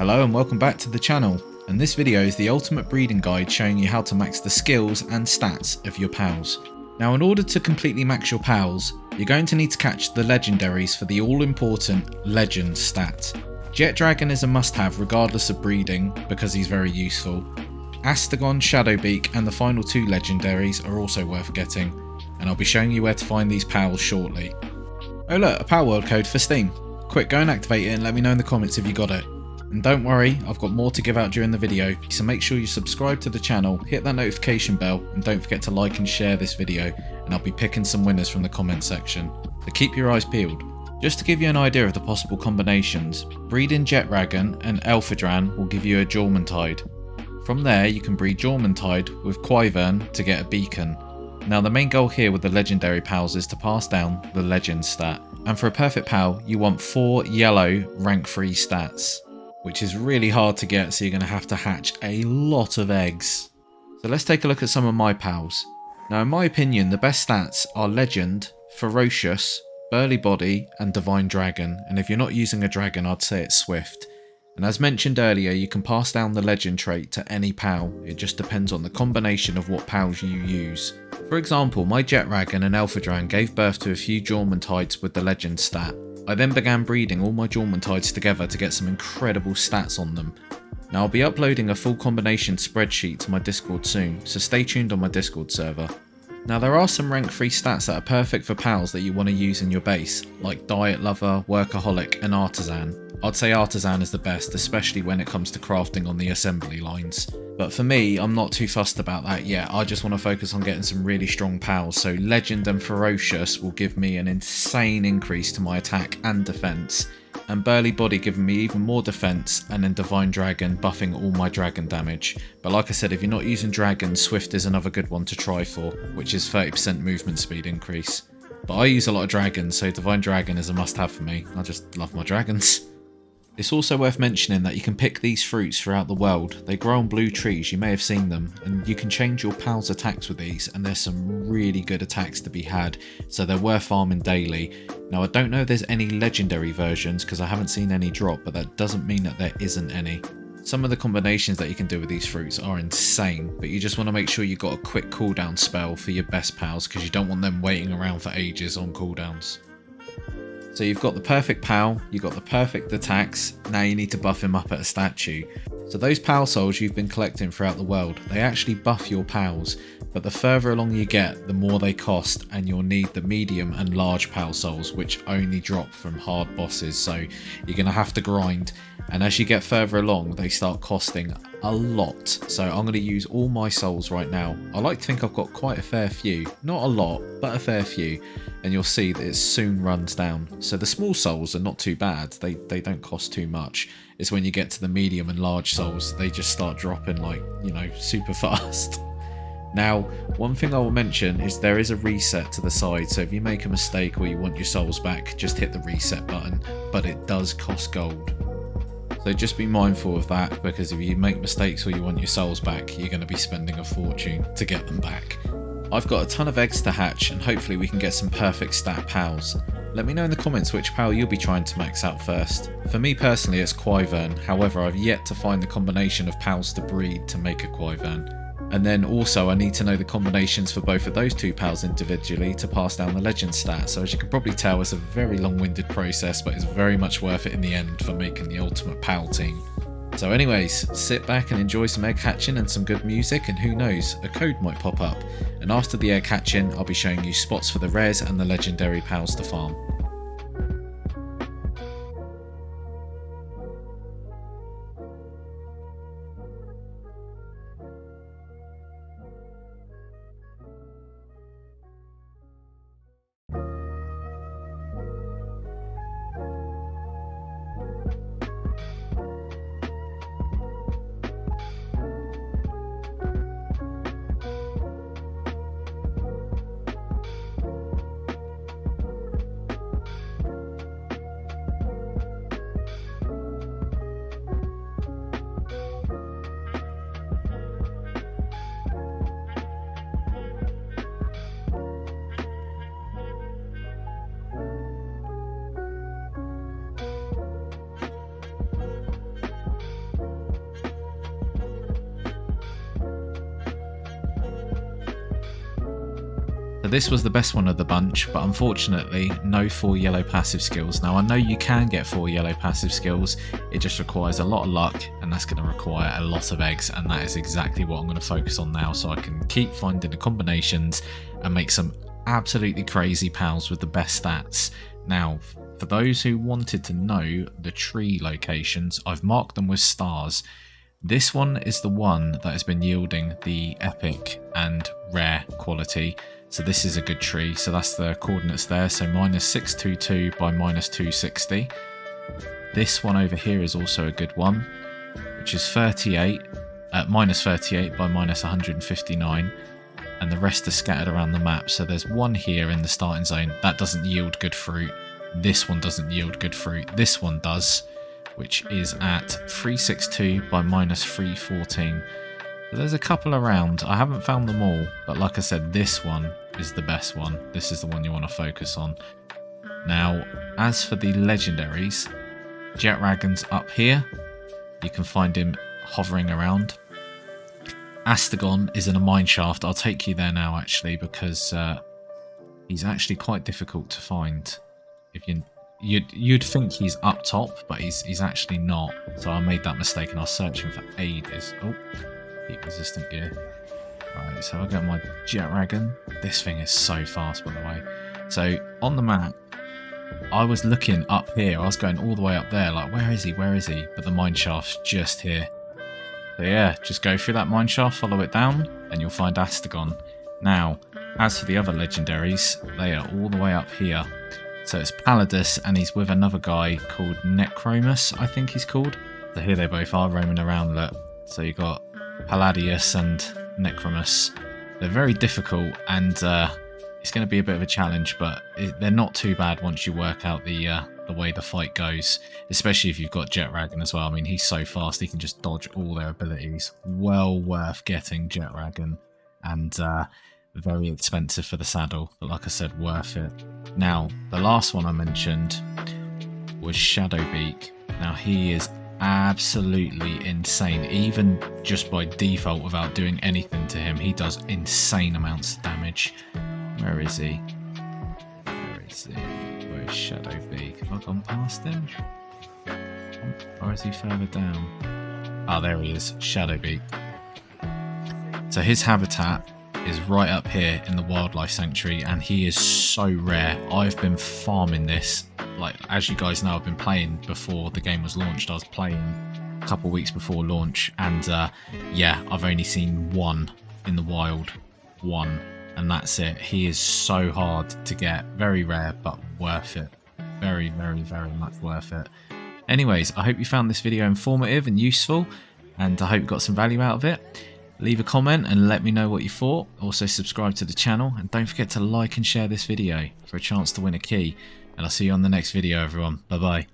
Hello and welcome back to the channel, and this video is the ultimate breeding guide showing you how to max the skills and stats of your pals. Now in order to completely max your pals, you're going to need to catch the legendaries for the all important legend stat. Jet Dragon is a must have regardless of breeding because he's very useful. Astagon, Shadowbeak and the final two legendaries are also worth getting, and I'll be showing you where to find these pals shortly. Oh look, a Palworld code for Steam. Quick, go and activate it and let me know in the comments if you got it. And don't worry, I've got more to give out during the video, so make sure you subscribe to the channel, hit that notification bell, and don't forget to like and share this video, and I'll be picking some winners from the comment section. So keep your eyes peeled. Just to give you an idea of the possible combinations, breeding Jet Dragon and Elphadran will give you a Jormuntide. From there you can breed Jormuntide with Quivern to get a beacon. Now the main goal here with the legendary pals is to pass down the legend stat, and for a perfect pal you want 4 yellow rank 3 stats, which is really hard to get, so you're going to have to hatch a lot of eggs. So let's take a look at some of my pals. Now in my opinion the best stats are Legend, Ferocious, Burly Body and Divine Dragon, and if you're not using a dragon I'd say it's Swift. And as mentioned earlier, you can pass down the legend trait to any pal, it just depends on the combination of what pals you use. For example, my Jet Dragon and Elphadran gave birth to a few Jormuntides with the legend stat. I then began breeding all my Jormuntides together to get some incredible stats on them. Now I'll be uploading a full combination spreadsheet to my Discord soon, so stay tuned on my Discord server. Now there are some rank 3 stats that are perfect for pals that you want to use in your base, like Diet Lover, Workaholic and Artisan. I'd say Artisan is the best, especially when it comes to crafting on the assembly lines. But for me, I'm not too fussed about that yet, I just want to focus on getting some really strong pals, so Legend and Ferocious will give me an insane increase to my attack and defense, and Burly Body giving me even more defense, and then Divine Dragon buffing all my dragon damage. But like I said, if you're not using dragons, Swift is another good one to try for, which is 30% movement speed increase. But I use a lot of dragons, so Divine Dragon is a must have for me, I just love my dragons. It's also worth mentioning that you can pick these fruits throughout the world. They grow on blue trees, you may have seen them, and you can change your pal's attacks with these, and there's some really good attacks to be had, so they're worth farming daily. Now I don't know if there's any legendary versions because I haven't seen any drop, but that doesn't mean that there isn't any. Some of the combinations that you can do with these fruits are insane, but you just want to make sure you've got a quick cooldown spell for your best pals because you don't want them waiting around for ages on cooldowns. So you've got the perfect pal, you've got the perfect attacks, now you need to buff him up at a statue. So those pal souls you've been collecting throughout the world, they actually buff your pals, but the further along you get, the more they cost, and you'll need the medium and large pal souls, which only drop from hard bosses, so you're going to have to grind. And as you get further along, they start costing a lot. So I'm going to use all my souls right now. I like to think I've got quite a fair few. Not a lot, but a fair few. And you'll see that it soon runs down. So the small souls are not too bad. They don't cost too much. It's when you get to the medium and large souls, they just start dropping like, you know, super fast. Now, one thing I will mention is there is a reset to the side, so if you make a mistake or you want your souls back, just hit the reset button, but it does cost gold. So just be mindful of that, because if you make mistakes or you want your souls back, you're going to be spending a fortune to get them back. I've got a ton of eggs to hatch, and hopefully we can get some perfect stat pals. Let me know in the comments which pal you'll be trying to max out first. For me personally it's Quivern, however I've yet to find the combination of pals to breed to make a Quivern. And then also I need to know the combinations for both of those two pals individually to pass down the legend stat. So as you can probably tell, it's a very long-winded process, but it's very much worth it in the end for making the ultimate pal team. So anyways, sit back and enjoy some egg hatching and some good music, and who knows, a code might pop up. And after the egg hatching, I'll be showing you spots for the rares and the legendary pals to farm. So this was the best one of the bunch, but unfortunately no 4 yellow passive skills. Now I know you can get 4 yellow passive skills, it just requires a lot of luck, and that's going to require a lot of eggs, and that is exactly what I'm going to focus on now, so I can keep finding the combinations and make some absolutely crazy pals with the best stats. Now, for those who wanted to know the tree locations, I've marked them with stars. This one is the one that has been yielding the epic and rare quality. So this is a good tree. So that's the coordinates there. So -622 by -260. This one over here is also a good one, which is -38 by -159. And the rest are scattered around the map. So there's one here in the starting zone. That doesn't yield good fruit. This one doesn't yield good fruit. This one does, which is at 362 by -314. So there's a couple around. I haven't found them all, but like I said, this one is the best one. This is the one you want to focus on. Now, as for the legendaries, Jetragon's up here. You can find him hovering around. Astagon is in a mine shaft. I'll take you there now, actually, because he's actually quite difficult to find. If you'd think he's up top, but he's actually not. So I made that mistake, and I was searching for ages. Oh, heat resistant gear. Right, so I got my Jetragon. This thing is so fast, by the way. So on the map, I was looking up here. I was going all the way up there, like, where is he? Where is he? But the mine shaft's just here. So yeah, just go through that mine shaft, follow it down, and you'll find Astagon. Now, as for the other legendaries, they are all the way up here. So it's Palladus, and he's with another guy called Necromus, I think he's called. So here they both are roaming around, look. So you got Palladius and Necromus. They're very difficult, and it's going to be a bit of a challenge, but they're not too bad once you work out the way the fight goes, especially if you've got Jetragon as well. I mean, he's so fast, he can just dodge all their abilities. Well worth getting Jetragon, and very expensive for the saddle, but like I said, worth it. Now, the last one I mentioned was Shadowbeak. Now, he is absolutely insane, even just by default without doing anything to him. He does insane amounts of damage. Where is he? Where is he? Where is Shadowbeak? Have I gone past him? Or is he further down? Ah, there he is, Shadowbeak. So his habitat is right up here in the wildlife sanctuary, and he is so rare. I've been farming this, like, as you guys know, I've been playing before the game was launched. I was playing a couple of weeks before launch, and yeah, I've only seen one in the wild, one, and that's it. He is so hard to get, very rare, but worth it. Very, very, very much worth it. Anyways, I hope you found this video informative and useful, and I hope you got some value out of it. Leave a comment and let me know what you thought. Also subscribe to the channel, and don't forget to like and share this video for a chance to win a key. And I'll see you on the next video, everyone. Bye bye.